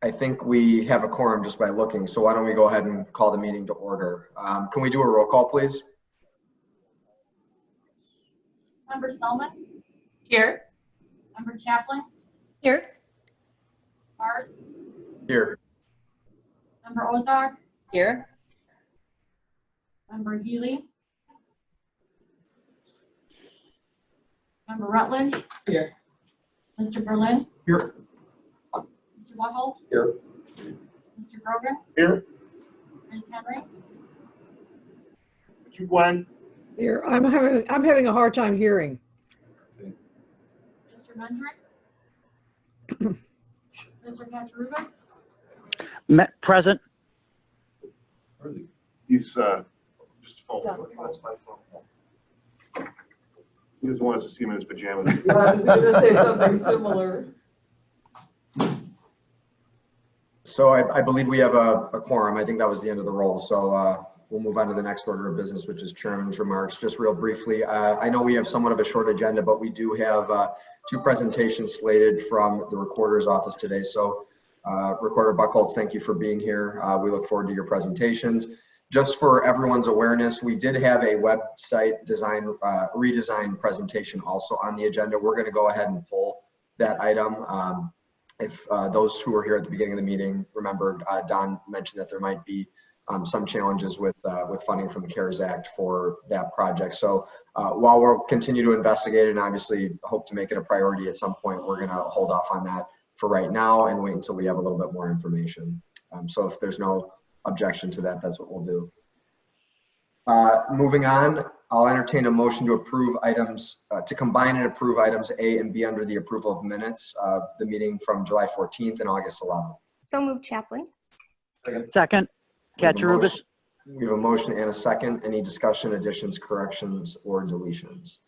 I think we have a quorum just by looking, so why don't we go ahead and call the meeting to order. Can we do a roll call, please? Member Selman? Here. Member Chaplin? Here. Hart? Here. Member Ozark? Here. Member Healy? Member Rutledge? Here. Mr. Berlin? Here. Mr. Buckles? Here. Mr. Grogan? Here. Ms. Henry? You, Gwen? Here, I'm having a hard time hearing. Mr. Mendrick? Mr. Katsarubis? Present. He's just phone. That's my phone. He doesn't want us to see him in his pajamas. I was going to say something similar. So I believe we have a quorum. I think that was the end of the roll. So we'll move on to the next order of business, which is Chairman's remarks. Just real briefly, I know we have somewhat of a short agenda, but we do have two presentations slated from the Recorder's office today. So Recorder Buckholz, thank you for being here. We look forward to your presentations. Just for everyone's awareness, we did have a website design redesign presentation also on the agenda. We're going to go ahead and pull that item. If those who were here at the beginning of the meeting remembered, Don mentioned that there might be some challenges with funding from the CARES Act for that project. So while we'll continue to investigate and obviously hope to make it a priority at some point, we're going to hold off on that for right now and wait until we have a little bit more information. So if there's no objection to that, that's what we'll do. Moving on, I'll entertain a motion to approve items, to combine and approve items A and B under the approval of minutes, the meeting from July 14th and August 11th. So moved, Chaplin. Second. Katsarubis. We have a motion and a second. Any discussion, additions, corrections, or deletions?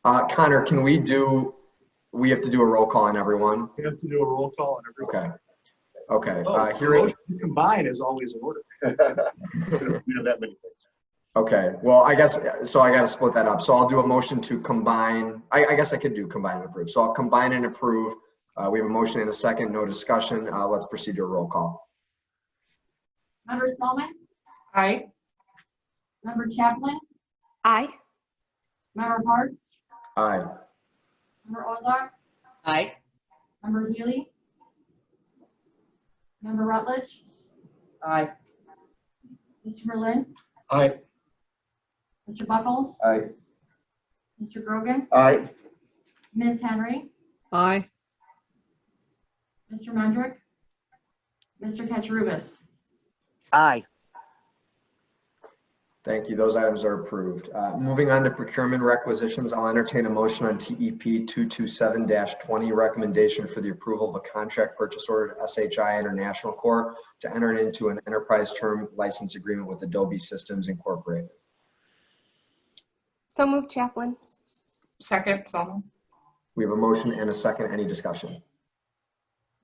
Connor, can we have to do a roll call on everyone? We have to do a roll call on everyone. Okay. Okay. Motion to combine is always in order. We have that many things. Okay. Well, I guess, so I got to split that up. So I'll do a motion to combine. I guess I could do combine and approve. So I'll combine and approve. We have a motion and a second, no discussion. Let's proceed to a roll call. Member Selman? Aye. Member Chaplin? Aye. Member Hart? Aye. Member Ozark? Aye. Member Healy? Member Rutledge? Aye. Mr. Berlin? Aye. Mr. Buckles? Aye. Mr. Grogan? Aye. Ms. Henry? Aye. Mr. Mendrick? Mr. Katsarubis? Aye. Thank you. Those items are approved. Moving on to procurement requisitions, I'll entertain a motion on TEP 227-20 recommendation for the approval of a contract purchase order to SHI International Corp. to enter into an enterprise term license agreement with Adobe Systems Incorporated. So moved, Chaplin. Second, Selman. We have a motion and a second. Any discussion?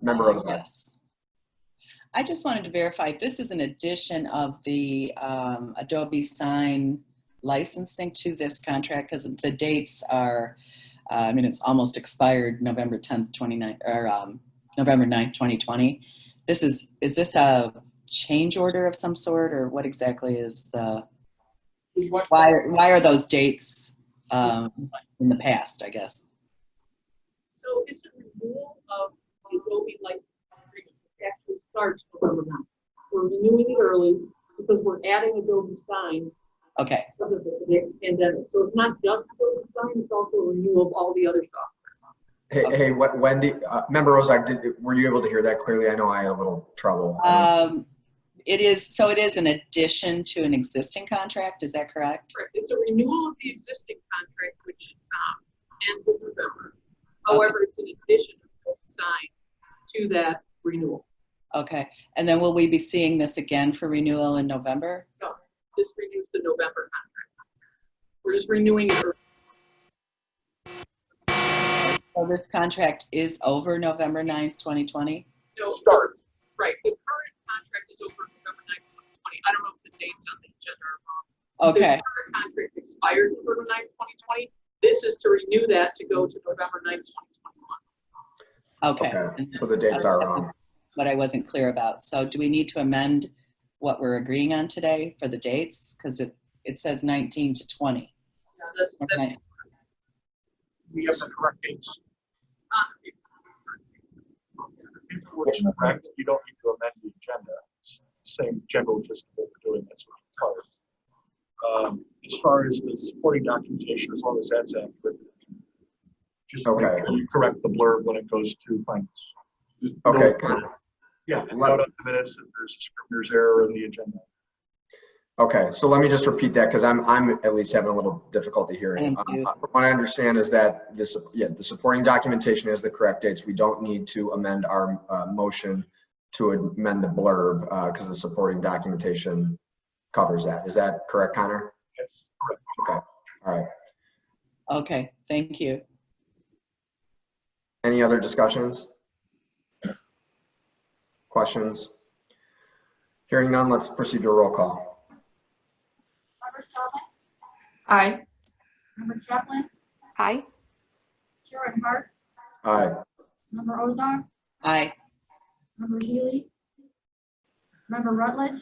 Member Ozark. Yes. I just wanted to verify, this is an addition of the Adobe Sign licensing to this contract, because the dates are, I mean, it's almost expired November 10th, 29, or November 9th, 2020. Is this a change order of some sort, or what exactly is the, why are those dates in the past, I guess? So it's a renewal of the Adobe license agreement. It actually starts November 9th. We're renewing it early because we're adding Adobe Sign. Okay. Because of the pandemic. So it's not just Adobe Sign, it's also a renewal of all the other software. Hey, Wendy, Member Ozark, were you able to hear that clearly? I know I had a little trouble. It is an addition to an existing contract, is that correct? Correct. It's a renewal of the existing contract, which ends in November. However, it's an addition of Sign to that renewal. Okay, and then will we be seeing this again for renewal in November? No, this renews the November contract. We're just renewing it early. So this contract is over November 9th, 2020? No, starts. Right. The current contract is over November 9th, 2020. I don't know if the dates on the agenda are wrong. Okay. The current contract expired November 9th, 2020. This is to renew that to go to November 9th, 2021. Okay. Okay, And so the dates are wrong. what I wasn't clear about. So do we need to amend what we're agreeing on today for the dates? Because it says 19 to 20. Yeah, that's, Okay. We have the correct dates. If it was correct, you don't need to amend the agenda. It's the same general gist of what we're doing. That's what it's as far as the supporting documentation, as long as that's accurate. Just make Okay. sure you correct the blurb when it goes to finance. Okay, Yeah, and note on the minutes that there's a scrivener's error in the agenda. okay, so let me just repeat that because I'm at least having a little difficulty hearing. Thank you. What I understand is that the supporting documentation has the correct dates. We don't need to amend our motion to amend the blurb because the supporting documentation covers that. Is that correct, Connor? That's correct. Okay, all right. Okay, thank you. Any other discussions? Questions? Hearing none, let's proceed to a roll call. Member Sullivan, Aye. Member Chaplin, Aye. Chairman Hart, Aye. Member Ozark, Aye. Member Healy, Member Rutledge,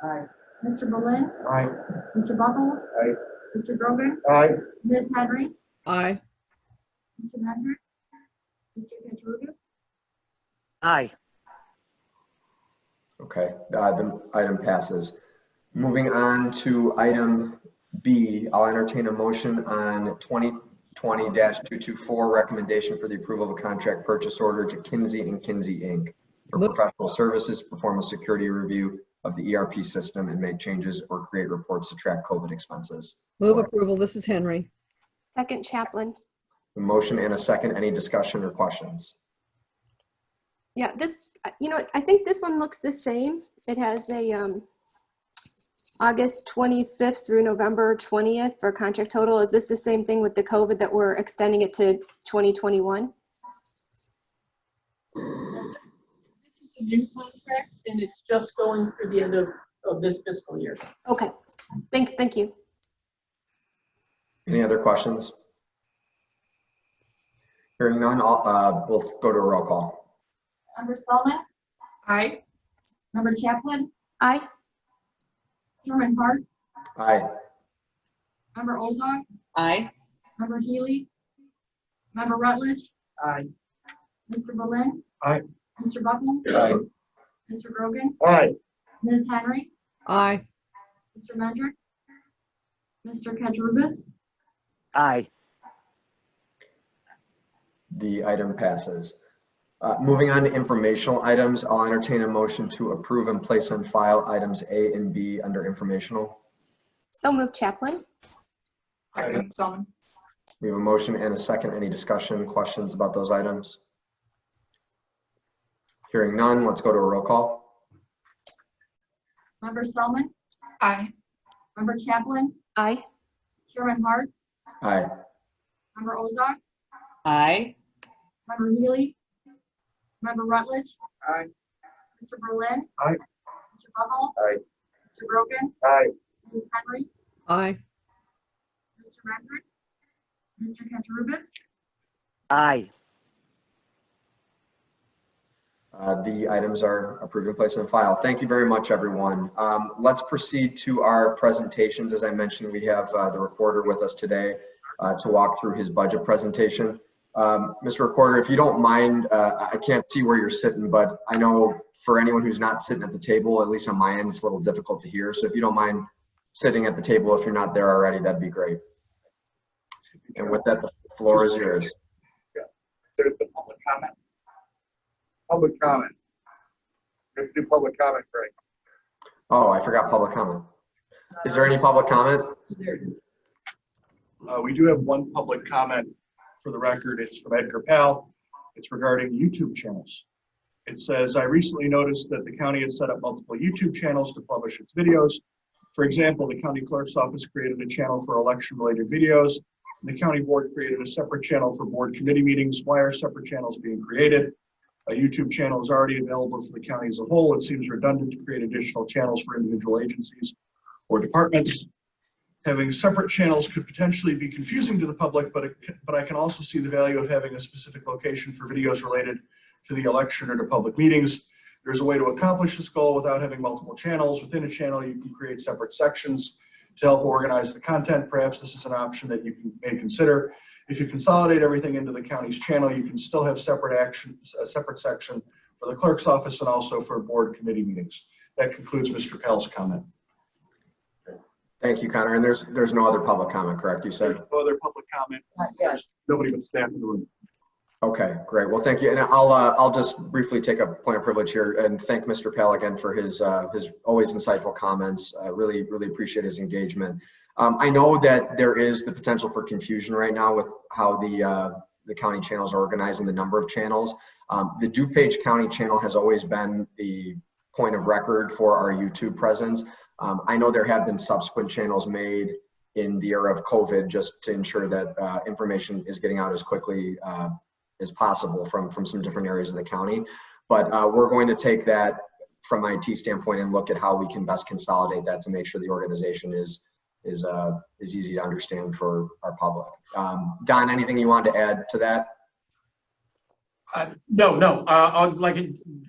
Aye. Mr. Boleyn, Aye. Mr. Buckles, Aye. Mr. Grogan, Aye. Ms. Henry, Aye. Mr. Mandrick, Mr. Katrubis, Aye. Okay, the item passes. Moving on to item B, I'll entertain a motion on 2020-224 recommendation for the approval of a contract purchase order to Kinsey & Kinsey, Inc. for professional services to perform a security review of the ERP system and make changes or create reports to track COVID expenses. Move approval. This is Henry. Second, Chaplin. A motion and a second. Any discussion or questions? Yeah, this, I think this one looks the same. It has a August 25th through November 20th for contract total. Is this the same thing with the COVID that we're extending it to 2021? This is a new contract, and it's just going through the end of this fiscal year. Okay, thank you. Any other questions? Hearing none, we'll go to a roll call. Member Sullivan, Aye. Member Chaplin, Aye. Chairman Hart, Aye. Member Ozark, Aye. Member Healy, Member Rutledge, Aye. Mr. Boleyn, Aye. Mr. Buckles, Aye. Mr. Grogan, Aye. Ms. Henry, Aye. Mr. Mandrick, Mr. Katrubis, Aye. The item passes. Moving on to informational items, I'll entertain a motion to approve and place on file items A and B under informational. So moved, Chaplin. Second, Sullivan. We have a motion and a second. Any discussion, questions about those items? Hearing none, let's go to a roll call. Member Sullivan, Aye. Member Chaplin, Aye. Chairman Hart, Aye. Member Ozark, Aye. Member Healy, Member Rutledge, Aye. Mr. Berlin, Aye. Mr. Buckles, Aye. Mr. Grogan, Aye. Ms. Henry, Aye. Mr. Mandrick, Mr. Katrubis, Aye. The items are approved and placed on file. Thank you very much, everyone. Let's proceed to our presentations. As I mentioned, we have the recorder with us today to walk through his budget presentation. Mr. Recorder, if you don't mind, I can't see where you're sitting, but I know for anyone who's not sitting at the table, at least on my end, it's a little difficult to hear. So if you don't mind sitting at the table, if you're not there already, that'd be great. And with that, the floor is yours. There's the public comment. Public comment. We have to do public comment, Greg. Oh, I forgot public comment. Is there any public comment? There it is. We do have one public comment for the record. It's from Edgar Powell. It's regarding YouTube channels. It says, I recently noticed that the county has set up multiple YouTube channels to publish its videos. For example, the county clerk's office created a channel for election-related videos. The county board created a separate channel for board committee meetings. Why are separate channels being created? A YouTube channel is already available for the county as a whole. It seems redundant to create additional channels for individual agencies or departments. Having separate channels could potentially be confusing to the public, but I can also see the value of having a specific location for videos related to the election or to public meetings. There's a way to accomplish this goal without having multiple channels. Within a channel, you can create separate sections to help organize the content. Perhaps this is an option that you may consider. If you consolidate everything into the county's channel, you can still have separate actions, a separate section for the clerk's office and also for board committee meetings. That concludes Mr. Pell's comment. Thank you, Connor. And there's no other public comment, correct? You said? There's no other public comment. There's nobody but staff in the room. Okay, great. Well, thank you. And I'll just briefly take a point of privilege here and thank Mr. Pell again for his always insightful comments. Really appreciate his engagement. I know that there is the potential for confusion right now with how the county channels are organized and the number of channels. The DuPage County channel has always been the point of record for our YouTube presence. I know there have been subsequent channels made in the era of COVID just to ensure that information is getting out as quickly as possible from some different areas of the county. But we're going to take that from an IT standpoint and look at how we can best consolidate that to make sure the organization is easy to understand for our public. Don, anything you want to add to that? No.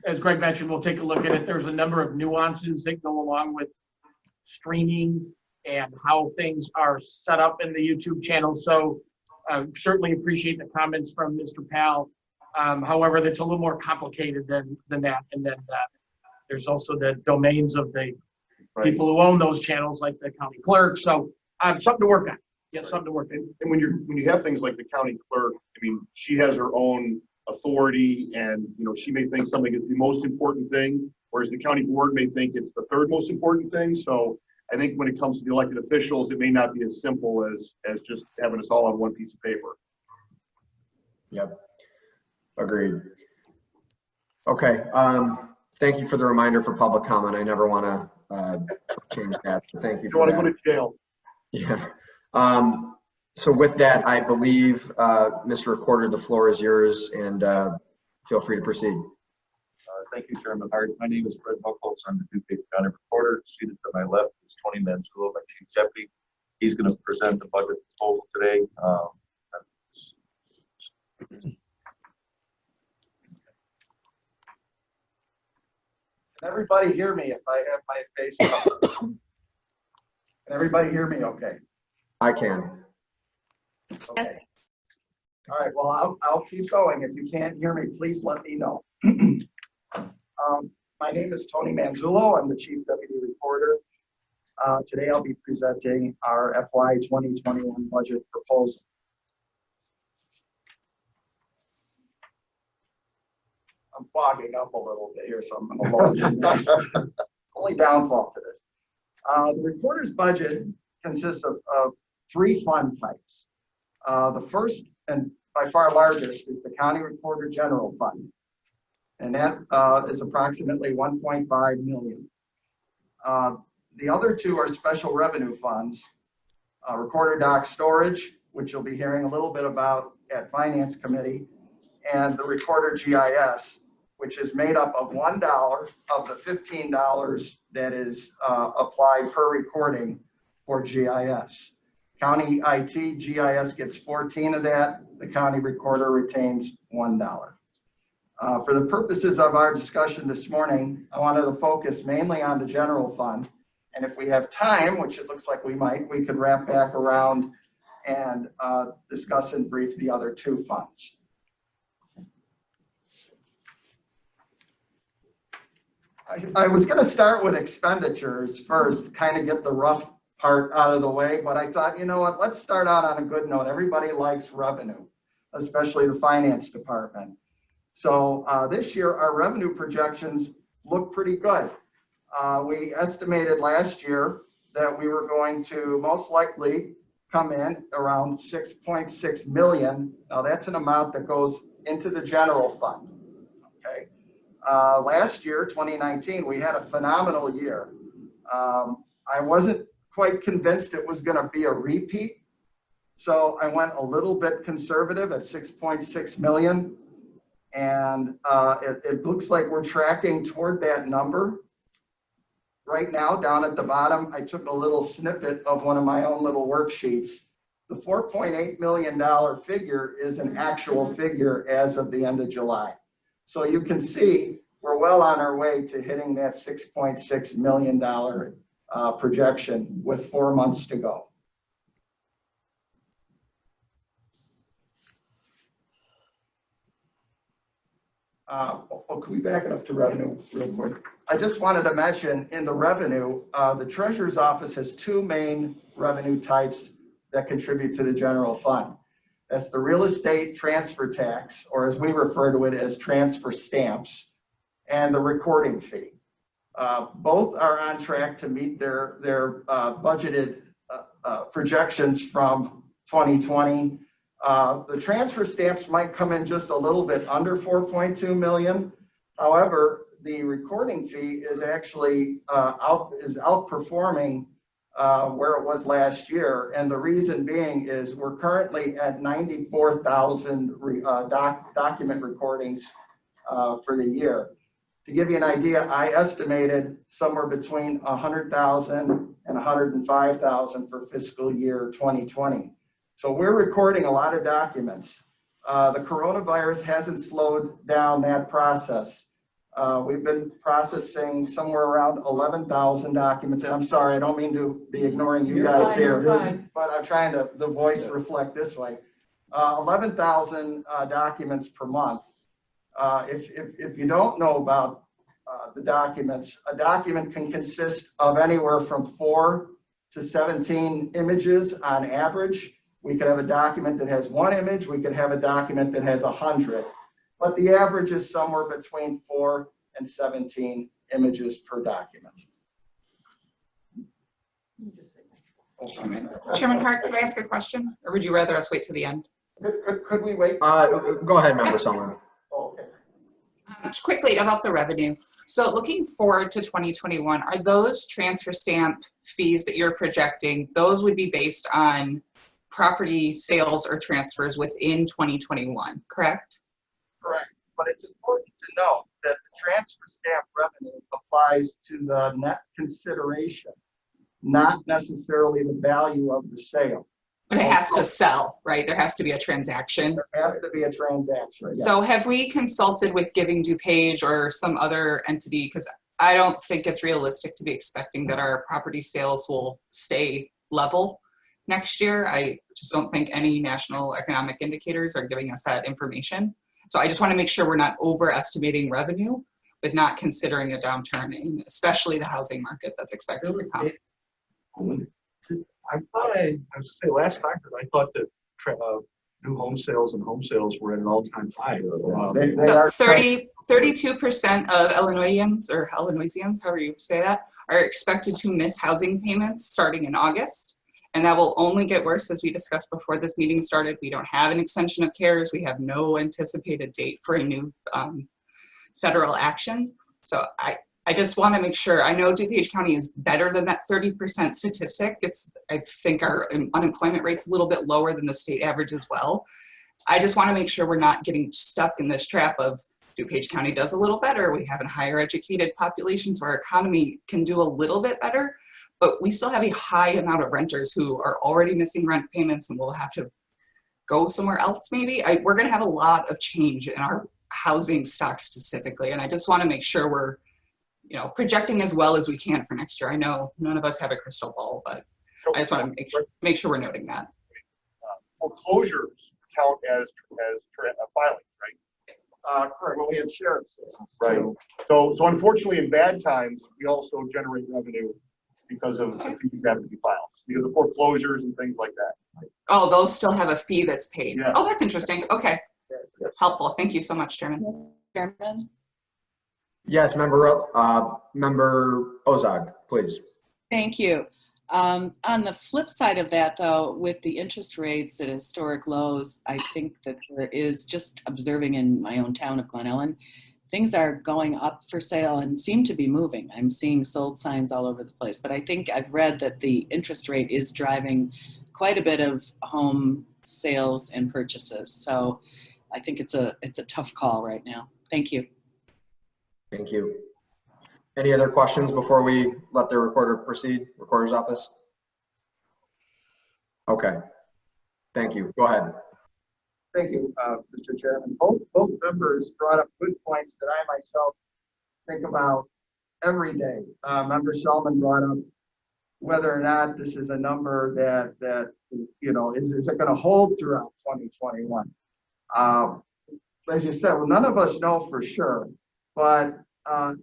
As Greg mentioned, we'll take a look at it. There's a number of nuances that go along with streaming and how things are set up in the YouTube channel. So certainly appreciate the comments from Mr. Powell. However, that's a little more complicated than that. And then there's also the domains of the people who own those channels, like the county clerk. So something to work on. Yes, something to work on. And when you have things like the county clerk, I mean, she has her own authority, and she may think something is the most important thing, whereas the county board may think it's the third most important thing. So I think when it comes to the elected officials, it may not be as simple as just having us all on one piece of paper. Yep, agreed. Okay, thank you for the reminder for public comment. I never want to change that. So thank you. You don't want to go to jail. Yeah. So with that, I believe, Mr. Recorder, the floor is yours, and feel free to proceed. Thank you, Chairman Hart. My name is Fred Buckles. I'm the DuPage County Recorder. Seated to my left is Tony Manzulo, my Chief Deputy. He's going to present the budget proposal today. Can everybody hear me if I have my face up? Can everybody hear me okay? I can. Okay. Yes. All right, well, I'll keep going. If you can't hear me, please let me know. My name is Tony Manzulo. I'm the Chief Deputy Recorder. Today I'll be presenting our FY 2021 budget proposal. I'm fogging up a little bit here, so I'm going to lower this. Only downfall to this. The recorder's budget consists of three fund types. The first and by far largest is the County Recorder General Fund, and that is approximately $1.5 million. The other two are special revenue funds, Recorder Doc Storage, which you'll be hearing a little bit about at Finance Committee, and the Recorder GIS, which is made up of $1 of the $15 that is applied per recording for GIS. County IT GIS gets 14 of that. The county recorder retains $1. For the purposes of our discussion this morning, I wanted to focus mainly on the general fund. And if we have time, which it looks like we might, we could wrap back around and discuss in brief the other two funds. I was going to start with expenditures first, kind of get the rough part out of the way, but I thought, you know what, let's start out on a good note. Everybody likes revenue, especially the finance department. So this year, our revenue projections look pretty good. We estimated last year that we were going to most likely come in around 6.6 million. Now that's an amount that goes into the general fund, okay? Last year, 2019, we had a phenomenal year. I wasn't quite convinced it was going to be a repeat, so I went a little bit conservative at 6.6 million, and it looks like we're tracking toward that number. Right now, down at the bottom, I took a little snippet of one of my own little worksheets. The $4.8 million figure is an actual figure as of the end of July. So you can see we're well on our way to hitting that $6.6 million projection with 4 months to go. Can we back it up to revenue real quick? I just wanted to mention in the revenue, the Treasurer's Office has two main revenue types that contribute to the general fund. That's the real estate transfer tax, or as we refer to it as transfer stamps, and the recording fee. Both are on track to meet their budgeted projections from 2020. The transfer stamps might come in just a little bit under 4.2 million. However, the recording fee is actually outperforming where it was last year. And the reason being is we're currently at 94,000 document recordings for the year. To give you an idea, I estimated somewhere between 100,000 and 105,000 for fiscal year 2020. So we're recording a lot of documents. The coronavirus hasn't slowed down that process. We've been processing somewhere around 11,000 documents. And I'm sorry, I don't mean to be ignoring you guys here, but I'm trying to the voice reflect this way. 11,000 documents per month. If you don't know about the documents, a document can consist of anywhere from 4 to 17 images on average. We could have a document that has 1 image. We could have a document that has 100. But the average is somewhere between 4 and 17 images per document. Chairman Hart, could I ask a question? Or would you rather us wait to the end? Could we wait? Go ahead, Member Sullivan. Okay. Just quickly about the revenue. So looking forward to 2021, are those transfer stamp fees that you're projecting, those would be based on property sales or transfers within 2021, correct? Correct. But it's important to note that the transfer stamp revenue applies to the net consideration, not necessarily the value of the sale. But it has to sell, right? There has to be a transaction. There has to be a transaction. Yes. So have we consulted with Giving DuPage or some other entity? Because I don't think it's realistic to be expecting that our property sales will stay level next year. I just don't think any national economic indicators are giving us that information. So I just want to make sure we're not overestimating revenue with not considering a downturn in especially the housing market that's expected to come. I was to say last time, I thought that new home sales and home sales were at an all-time high. So 32% of Illinoisans, or Illinoisans, however you say that, are expected to miss housing payments starting in August. And that will only get worse, as we discussed before this meeting started. We don't have an extension of CARES. We have no anticipated date for a new federal action. So I just want to make sure, I know DuPage County is better than that 30% statistic. I think our unemployment rate's a little bit lower than the state average as well. I just want to make sure we're not getting stuck in this trap of DuPage County does a little better. We have a higher educated population, so our economy can do a little bit better. But we still have a high amount of renters who are already missing rent payments and will have to go somewhere else maybe. We're going to have a lot of change in our housing stock specifically. And I just want to make sure we're projecting as well as we can for next year. I know none of us have a crystal ball, but I just want to make sure we're noting that. Foreclosures count as filings, right? Correct. Well, we have sheriff sales. Right. So unfortunately, in bad times, we also generate revenue because of the fees that have to be filed, because of foreclosures and things like that. Oh, those still have a fee that's paid. Yeah. Oh, that's interesting. Okay. Helpful. Thank you so much, Chairman. Chairman? Yes, Member Ozog, please. Thank you. On the flip side of that, though, with the interest rates at historic lows, I think that there is, just observing in my own town of Glen Ellen, things are going up for sale and seem to be moving. I'm seeing sold signs all over the place. But I think I've read that the interest rate is driving quite a bit of home sales and purchases. So I think it's a tough call right now. Thank you. Thank you. Any other questions before we let the recorder proceed? Recorder's office? Okay. Thank you. Go ahead. Thank you, Mr. Chairman. Both members brought up good points that I myself think about every day. Member Shulman brought up whether or not this is a number that you know, is it going to hold throughout 2021? As you said, well, none of us know for sure, but the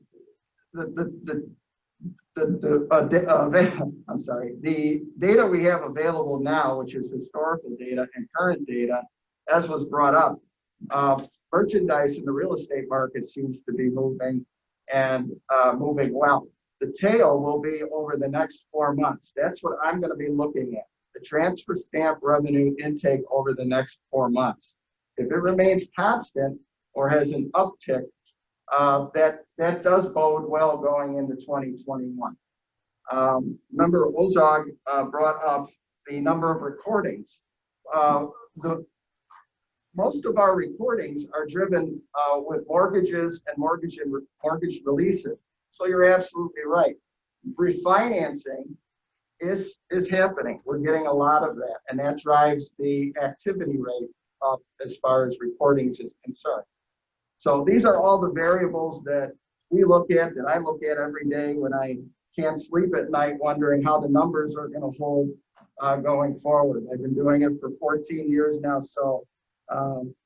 data we have available now, which is historical data and current data, as was brought up, merchandise in the real estate market seems to be moving and moving well. The tail will be over the next 4 months. That's what I'm going to be looking at, the transfer stamp revenue intake over the next 4 months. If it remains constant or has an uptick, that does bode well going into 2021. Member Ozog brought up the number of recordings. Most of our recordings are driven with mortgages and mortgage releases. So you're absolutely right. Refinancing is happening. We're getting a lot of that, and that drives the activity rate up as far as recordings is concerned. So these are all the variables that we look at, that I look at every day when I can't sleep at night wondering how the numbers are going to hold going forward. I've been doing it for 14 years now, so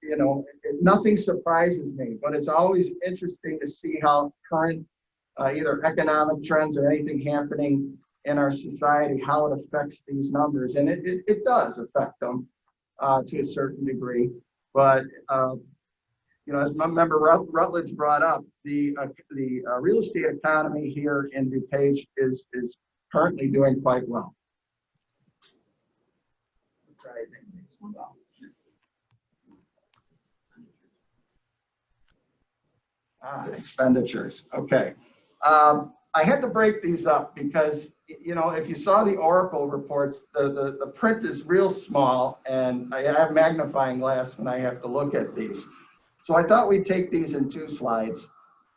you know, nothing surprises me, but it's always interesting to see how current either economic trends or anything happening in our society, how it affects these numbers. And it does affect them to a certain degree. But, you know, as my member Rutledge brought up, the real estate economy here in DuPage is currently doing quite well. Expenditures. Okay. I had to break these up because, you know, if you saw the Oracle reports, the print is real small, and I have magnifying glass when I have to look at these. So I thought we'd take these in 2 slides.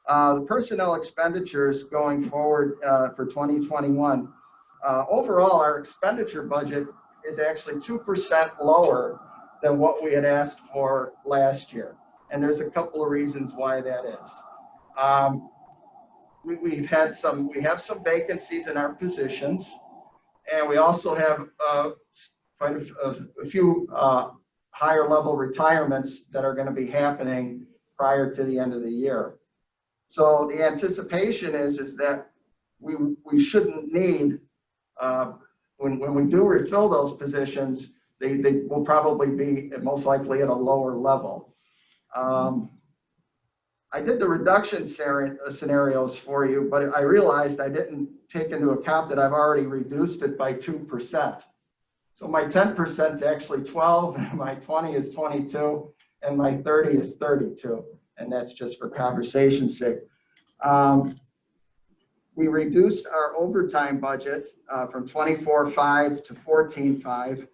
The personnel expenditures going forward for 2021. Overall, our expenditure budget is actually 2% lower than what we had asked for last year. And there's a couple of reasons why that is. We have some vacancies in our positions, and we also have quite a few higher level retirements that are going to be happening prior to the end of the year. So the anticipation is that we shouldn't need, when we do refill those positions, they will probably be most likely at a lower level. I did the reduction scenarios for you, but I realized I didn't take into account that I've already reduced it by 2%. So my 10% is actually 12, my 20 is 22, and my 30 is 32. And that's just for conversation's sake. We reduced our overtime budget from 24.5 to 14.5,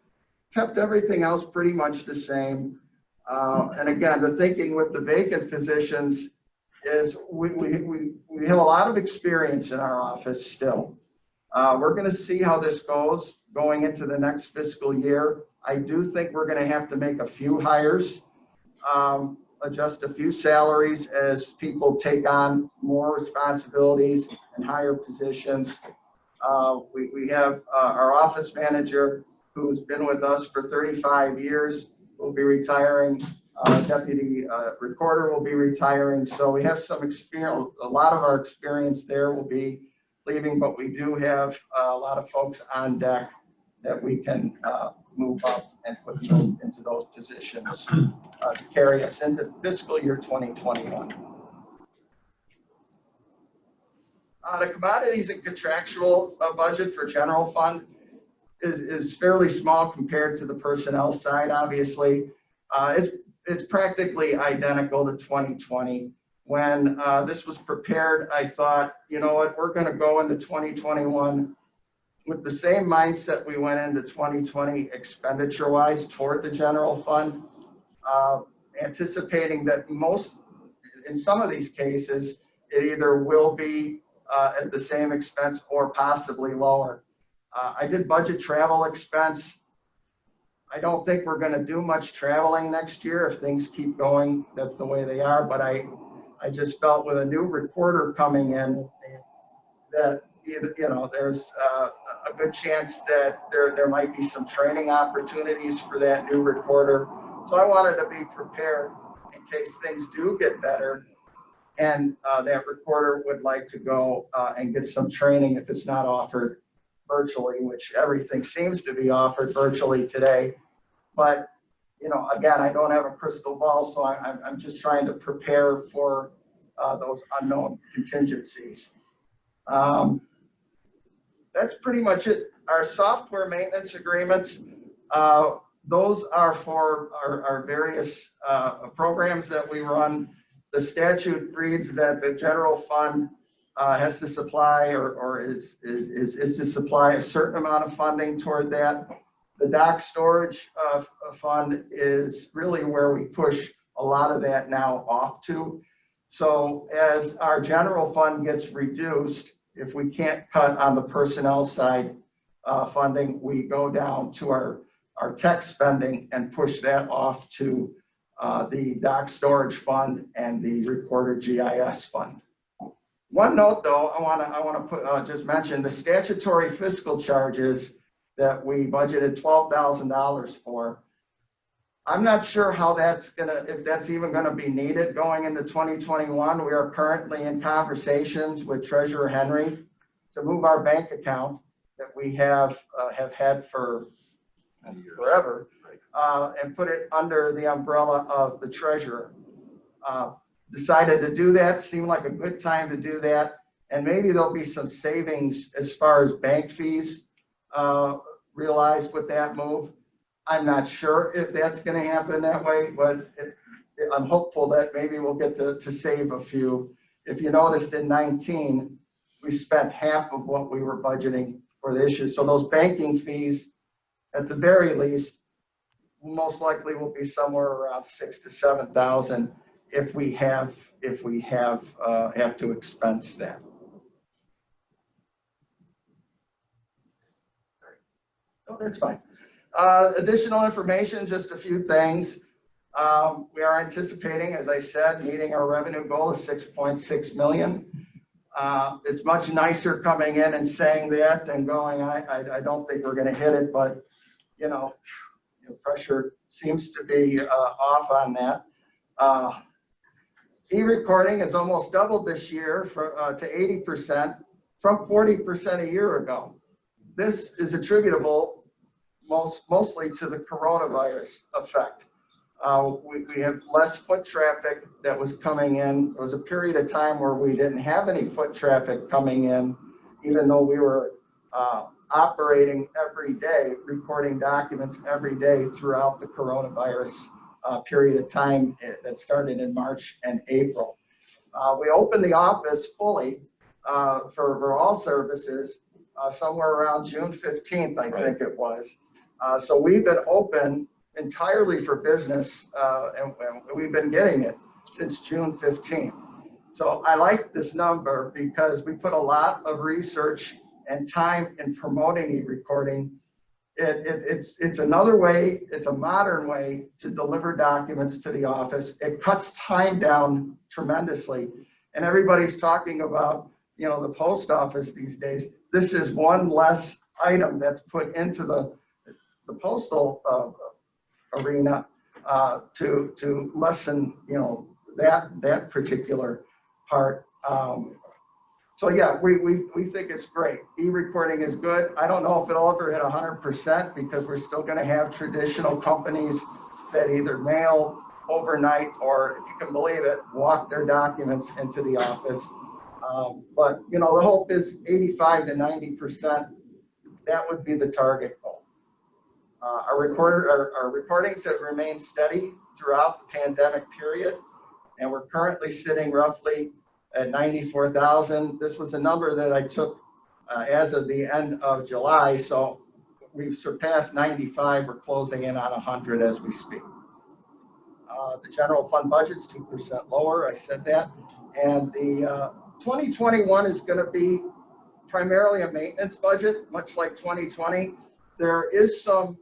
kept everything else pretty much the same. And again, the thinking with the vacant positions is we have a lot of experience in our office still. We're going to see how this goes going into the next fiscal year. I do think we're going to have to make a few hires, adjust a few salaries as people take on more responsibilities and higher positions. We have our office manager who's been with us for 35 years, will be retiring. Deputy recorder will be retiring. So we have some experience, a lot of our experience there will be leaving, but we do have a lot of folks on deck that we can move up and put them into those positions to carry us into fiscal year 2021. The commodities and contractual budget for general fund is fairly small compared to the personnel side, obviously. It's practically identical to 2020. When this was prepared, I thought, you know what, we're going to go into 2021 with the same mindset we went into 2020 expenditure-wise toward the general fund, anticipating that in some of these cases, it either will be at the same expense or possibly lower. I did budget travel expense. I don't think we're going to do much traveling next year if things keep going the way they are. But I just felt with a new recorder coming in that there's a good chance that there might be some training opportunities for that new recorder. So I wanted to be prepared in case things do get better, and that recorder would like to go and get some training if it's not offered virtually, which everything seems to be offered virtually today. But again, I don't have a crystal ball, so I'm just trying to prepare for those unknown contingencies. That's pretty much it. Our software maintenance agreements, those are for our various programs that we run. The statute reads that the general fund has to supply or is to supply a certain amount of funding toward that. The dock storage fund is really where we push a lot of that now off to. So as our general fund gets reduced, if we can't cut on the personnel side funding, we go down to our tech spending and push that off to the dock storage fund and the recorder GIS fund. One note though, I want to just mention the statutory fiscal charges that we budgeted $12,000 for. I'm not sure how if that's even gonna be needed going into 2021. We are currently in conversations with Treasurer Henry to move our bank account that we have had for forever and put it under the umbrella of the treasurer. Decided to do that, seemed like a good time to do that. And maybe there'll be some savings as far as bank fees realized with that move. I'm not sure if that's going to happen that way, but I'm hopeful that maybe we'll get to save a few. If you noticed in 19, we spent half of what we were budgeting for the issue. So those banking fees, at the very least, most likely will be somewhere around 6,000 to 7,000 if we have to expense that. Oh, that's fine. Additional information, just a few things. We are anticipating, as I said, meeting our revenue goal of 6.6 million. It's much nicer coming in and saying that than going, I don't think we're going to hit it, but pressure seems to be off on that. E-recording has almost doubled this year to 80% from 40% a year ago. This is attributable mostly to the coronavirus effect. We have less foot traffic that was coming in. There was a period of time where we didn't have any foot traffic coming in, even though we were operating every day, recording documents every day throughout the coronavirus period of time that started in March and April. We opened the office fully for all services somewhere around June 15th, I think it was. So we've been open entirely for business, and we've been getting it since June 15th. So I like this number because we put a lot of research and time in promoting e-recording. It's another way, it's a modern way to deliver documents to the office. It cuts time down tremendously. And everybody's talking about, the post office these days. This is one less item that's put into the postal arena to lessen, that particular part. So yeah, we think it's great. E-recording is good. I don't know if it'll ever hit 100% because we're still going to have traditional companies that either mail overnight or, if you can believe it, walk their documents into the office. But the hope is 85 to 90%. That would be the target goal. Our recordings have remained steady throughout the pandemic period, and we're currently sitting roughly at 94,000. This was a number that I took as of the end of July, so we've surpassed 95. We're closing in on 100 as we speak. The general fund budget's 2% lower, I said that, and the 2021 is going to be primarily a maintenance budget, much like 2020. There is some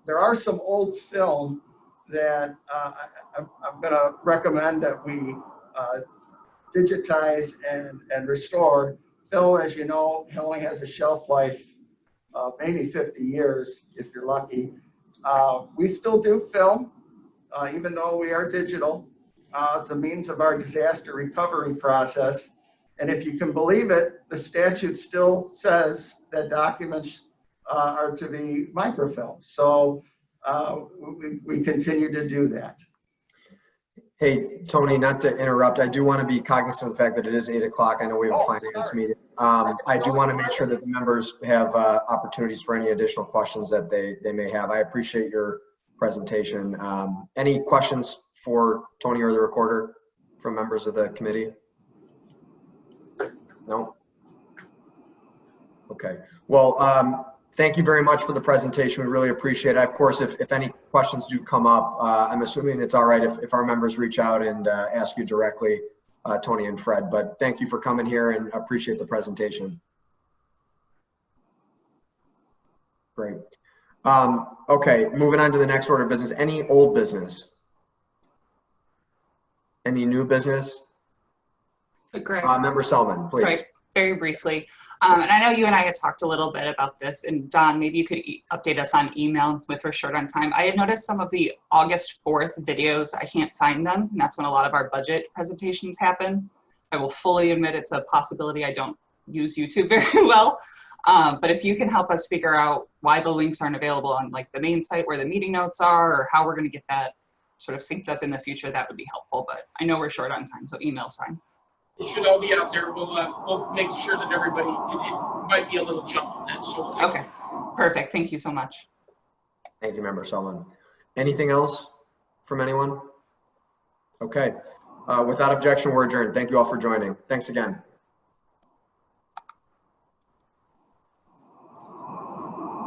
there are some old film that I'm going to recommend that we digitize and restore. Film, as you know, only has a shelf life of maybe 50 years if you're lucky. We still do film, even though we are digital. It's a means of our disaster recovery process. And if you can believe it, the statute still says that documents are to be microfilmed. So we continue to do that. Hey, Tony, not to interrupt, I do want to be cognizant of the fact that it is 8 o'clock. I know we have a finance meeting. I do want to make sure that the members have opportunities for any additional questions that they may have. I appreciate your presentation. Any questions for Tony or the recorder from members of the committee? No? Okay. Well, thank you very much for the presentation. We really appreciate it. Of course, if any questions do come up, I'm assuming it's all right if our members reach out and ask you directly, Tony and Fred. But thank you for coming here and appreciate the presentation. Great. Okay, moving on to the next order of business. Any old business? Any new business? Greg. Member Selman, please. Sorry, very briefly. And I know you and I had talked a little bit about this, and Don, maybe you could update us on email with we're short on time. I had noticed some of the August 4th videos, I can't find them, and that's when a lot of our budget presentations happen. I will fully admit it's a possibility. I don't use YouTube very well, but if you can help us figure out why the links aren't available on like the main site where the meeting notes are, or how we're gonna get that sort of synced up in the future, that would be helpful, but I know we're short on time, so email's fine. It should all be out there. We'll make sure that everybody, it might be a little jump on that, so we'll take Okay, perfect. Thank you so much. Thank you, Member Selman. Anything else from anyone? Okay, without objection, we're adjourned. Thank you all for joining. Thanks again.